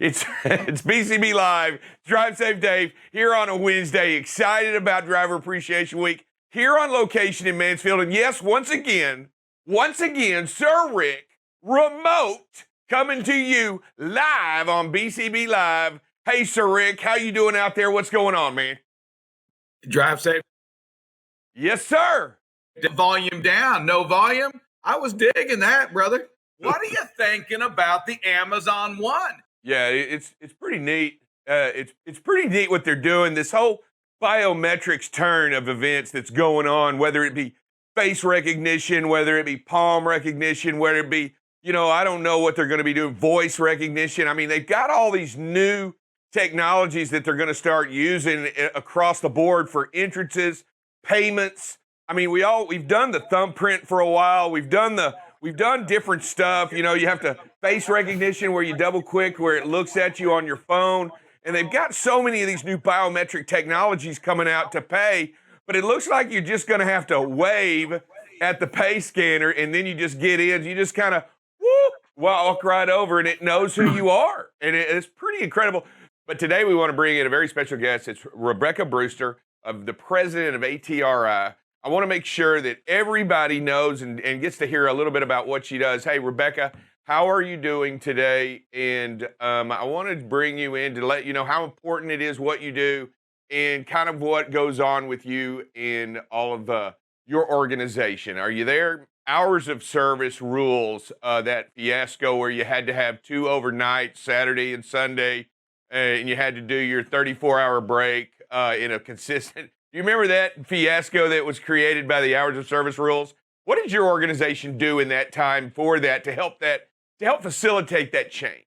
It's BCB Live, Drive Safe Dave, here on a Wednesday. Excited about Driver Appreciation Week here on location in Mansfield. And yes, once again, Sir Rick, remote, coming to you live on BCB Live. Hey, Sir Rick, how you doing out there? What's going on, man? Drive safe. Yes, sir. The volume down, no volume. I was digging that, brother. What are you thinking about the Amazon One? Yeah, it's pretty neat. It's pretty neat what they're doing. This whole biometrics turn of events that's going on, whether it be face recognition, whether it be palm recognition, whether it be, I don't know what they're going to be doing, voice recognition. I mean, they've got all these new technologies that they're going to start using across the board for entrances, payments. I mean, we've done the thumbprint for a while. We've done different stuff. You have to face recognition where you double click where it looks at you on your phone. And they've got so many of these new biometric technologies coming out to pay, but it looks like you're just going to have to wave at the pay scanner and then you just get in. You just kind of walk right over and it knows who you are. And it's pretty incredible. But today we want to bring in a very special guest. It's Rebecca Brewster, the president of ATRI. I want to make sure that everybody knows and gets to hear a little bit about what she does. Hey, Rebecca, how are you doing today? And I want to bring you in to let you know how important it is what you do and kind of what goes on with you in all of your organization. Are you there? Hours of service rules, that fiasco where you had to have 2 overnights, Saturday and Sunday, and you had to do your 34-hour break in a consistent. Do you remember that fiasco that was created by the hours of service rules? What did your organization do in that time for that to help facilitate that change?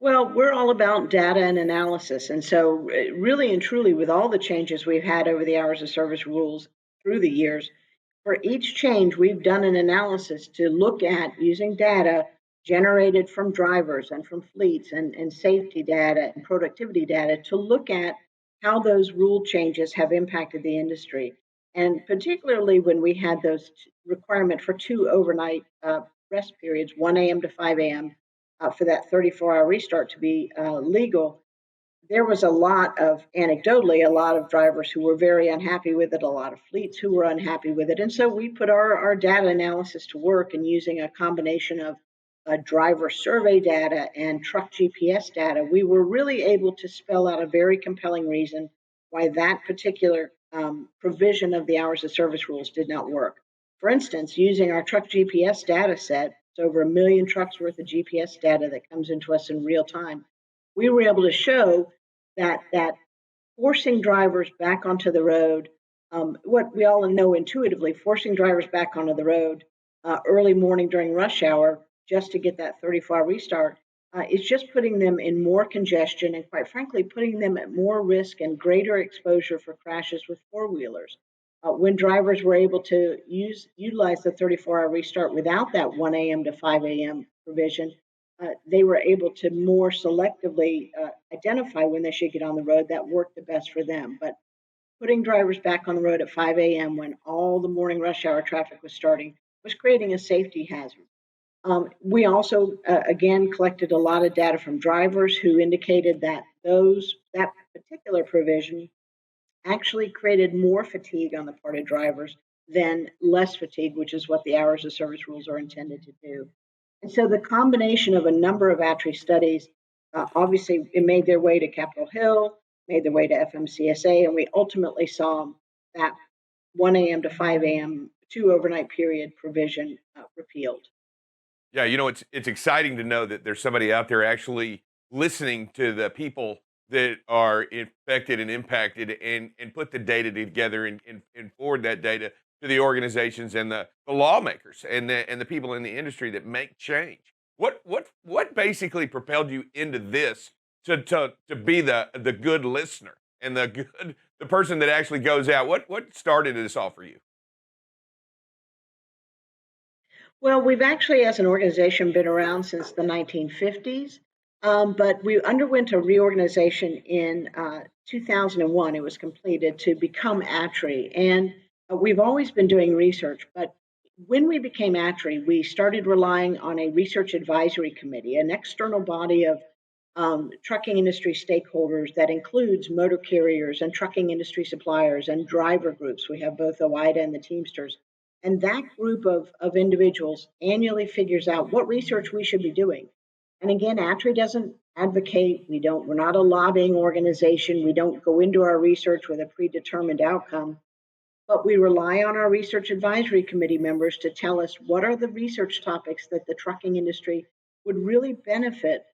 Well, we're all about data and analysis. And so, really and truly, with all the changes we've had over the hours of service rules through the years, for each change, we've done an analysis to look at using data generated from drivers and from fleets and safety data and productivity data to look at how those rule changes have impacted the industry. And particularly when we had those requirement for 2 overnight rest periods, 1 a.m. to 5 a.m., for that 34-hour restart to be legal, there was anecdotally, a lot of drivers who were very unhappy with it, a lot of fleets who were unhappy with it. And so we put our data analysis to work, and using a combination of driver survey data and truck GPS data, we were really able to spell out a very compelling reason why that particular provision of the hours of service rules did not work. For instance, using our truck GPS data set, it's over 1 million trucks worth of GPS data that comes into us in real time, we were able to show that forcing drivers back onto the road, what we all know intuitively, forcing drivers back onto the road early morning during rush hour just to get that 34-hour restart is just putting them in more congestion and, quite frankly, putting them at more risk and greater exposure for crashes with four-wheelers. When drivers were able to utilize the 34-hour restart without that 1 a.m. to 5 a.m. provision, they were able to more selectively identify when they should get on the road. That worked the best for them. But putting drivers back on the road at 5 a.m. when all the morning rush hour traffic was starting was creating a safety hazard. We also, again, collected a lot of data from drivers who indicated that that particular provision actually created more fatigue on the part of drivers than less fatigue, which is what the hours of service rules are intended to do. And so the combination of a number of Actuary studies, obviously it made their way to Capitol Hill, made their way to FMCSA, and we ultimately saw that 1 a.m. to 5 a.m. 2 overnight period provision repealed. Yeah, it's exciting to know that there's somebody out there actually listening to the people that are infected and impacted and put the data together and forward that data to the organizations and the lawmakers and the people in the industry that make change. What basically propelled you into this to be the good listener and the person that actually goes out? What started this all for you? Well, we've actually, as an organization, been around since the 1950s, but we underwent a reorganization in 2001. It was completed to become Actuary, and we've always been doing research, but when we became Actuary, we started relying on a research advisory committee, an external body of trucking industry stakeholders that includes motor carriers and trucking industry suppliers and driver groups. We have both OIDA and the Teamsters. And that group of individuals annually figures out what research we should be doing. And again, Actuary doesn't advocate, we're not a lobbying organization, we don't go into our research with a predetermined outcome, but we rely on our research advisory committee members to tell us what are the research topics that the trucking industry would really benefit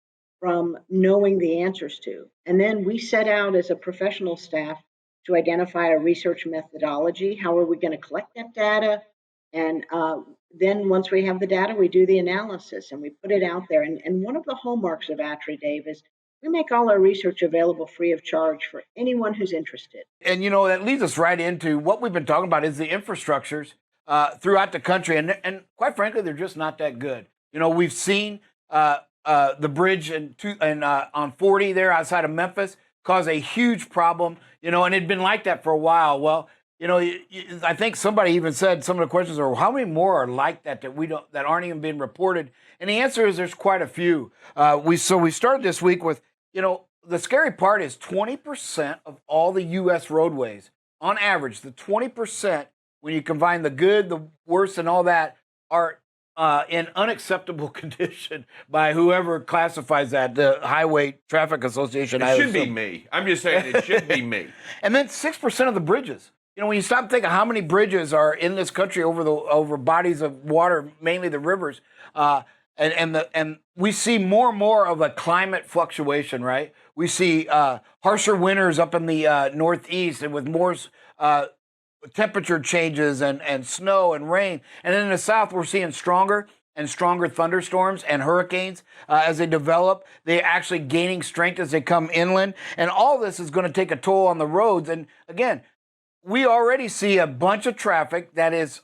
from knowing the answers to. And then we set out as a professional staff to identify a research methodology. How are we going to collect that data? And then once we have the data, we do the analysis and we put it out there. And one of the hallmarks of Atri, Dave, is we make all our research available free of charge for anyone who's interested. And, that leads us right into what we've been talking about is the infrastructures throughout the country. And quite frankly, they're just not that good. We've seen the bridge on 40 there outside of Memphis cause a huge problem, and it'd been like that for a while. Well, I think somebody even said some of the questions are, how many more are like that that aren't even being reported? And the answer is there's quite a few. We started this week with, the scary part is 20% of all the U.S. roadways, on average, the 20%, when you combine the good, the worst, and all that, are in unacceptable condition by whoever classifies that, the Highway Traffic Association. It should be me. I'm just saying it should be me. And then 6% of the bridges. When you stop thinking how many bridges are in this country over bodies of water, mainly the rivers, and we see more and more of a climate fluctuation, right? We see harsher winters up in the Northeast and with more temperature changes and snow and rain. And then in the South, we're seeing stronger and stronger thunderstorms and hurricanes as they develop. They're actually gaining strength as they come inland. And all this is going to take a toll on the roads. And again, we already see a bunch of traffic that is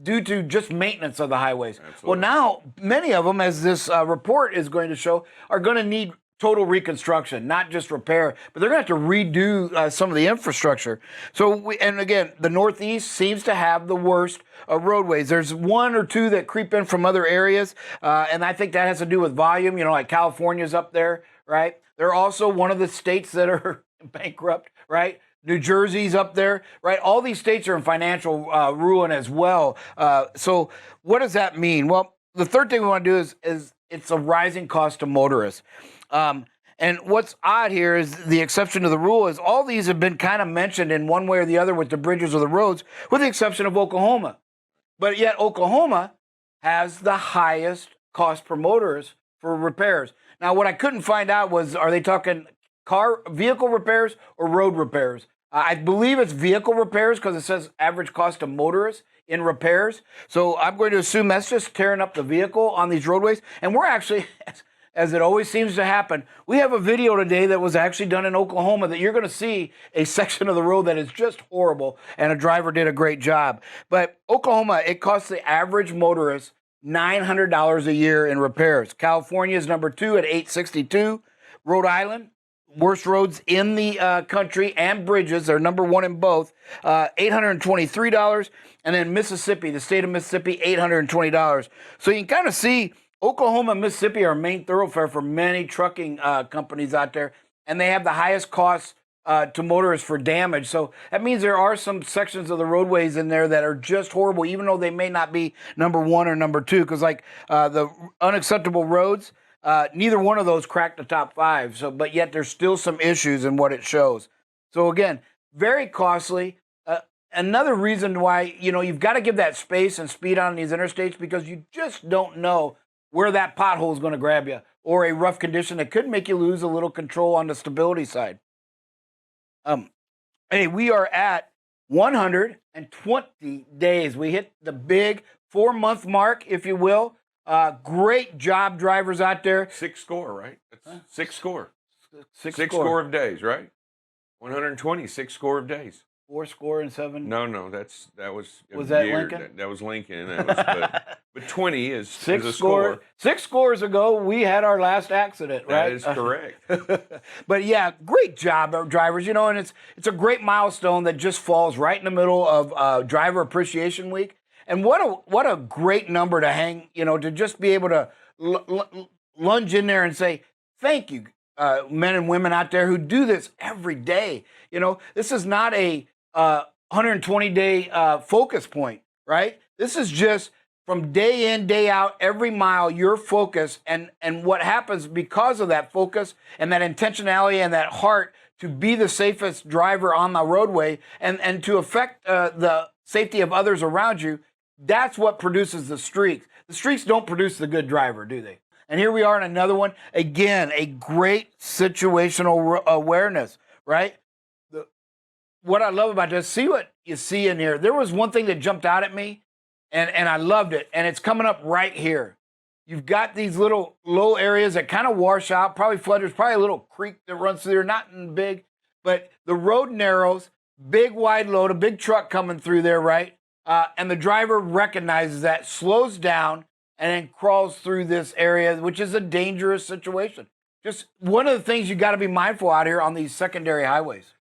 due to just maintenance of the highways. Absolutely. Well, now many of them, as this report is going to show, are going to need total reconstruction, not just repair, but they're going to have to redo some of the infrastructure. And again, the Northeast seems to have the worst roadways. There's one or two that creep in from other areas, and I think that has to do with volume. Like California's up there, right? They're also one of the states that are bankrupt, right? New Jersey's up there, right? All these states are in financial ruin as well. So what does that mean? Well, the third thing we want to do is it's a rising cost to motorists. And what's odd here is the exception to the rule is all these have been kind of mentioned in one way or the other with the bridges or the roads, with the exception of Oklahoma. But yet Oklahoma has the highest cost per motorist for repairs. Now, what I couldn't find out was, are they talking vehicle repairs or road repairs? I believe it's vehicle repairs because it says average cost to motorists in repairs. So I'm going to assume that's just tearing up the vehicle on these roadways. And we're actually, as it always seems to happen, we have a video today that was actually done in Oklahoma that you're going to see a section of the road that is just horrible, and a driver did a great job. But Oklahoma, it costs the average motorist $900 a year in repairs. California is number 2 at $862. Rhode Island, worst roads in the country and bridges, they're number 1 in both, $823. And then Mississippi, the state of Mississippi, $820. So you can kind of see Oklahoma and Mississippi are a main thoroughfare for many trucking companies out there, and they have the highest costs to motorists for damage. So that means there are some sections of the roadways in there that are just horrible, even though they may not be number 1 or number 2, because like the unacceptable roads, neither one of those cracked the top 5. But yet there's still some issues in what it shows. So again, very costly. Another reason why, you've got to give that space and speed on these interstates, because you just don't know where that pothole is going to grab you, or a rough condition that could make you lose a little control on the stability side. Hey, we are at 120 days. We hit the big 4-month mark, if you will. Great job, drivers out there. 6 score, right? That's 6 score. Six score of days, right? 120, 6 score of days. 4 score and 7. No, that was that Lincoln? That was Lincoln. But 20 is a score. 6 scores ago, we had our last accident, right? That is correct. But yeah, great job, drivers. And it's a great milestone that just falls right in the middle of Driver Appreciation Week. And what a great number to hang, to just be able to lunge in there and say, thank you, men and women out there who do this every day. This is not a 120-day focus point, right? This is just from day in, day out, every mile, your focus, and what happens because of that focus and that intentionality and that heart to be the safest driver on the roadway and to affect the safety of others around you. That's what produces the streaks. The streaks don't produce the good driver, do they? And here we are in another one. Again, a great situational awareness, right? What I love about this, see what you see in here. There was one thing that jumped out at me, and I loved it, and it's coming up right here. You've got these little low areas that kind of wash out, probably flood. There's probably a little creek that runs through there, not big, but the road narrows, big wide load, a big truck coming through there, right? And the driver recognizes that, slows down, and then crawls through this area, which is a dangerous situation. Just one of the things you got to be mindful out here on these secondary highways.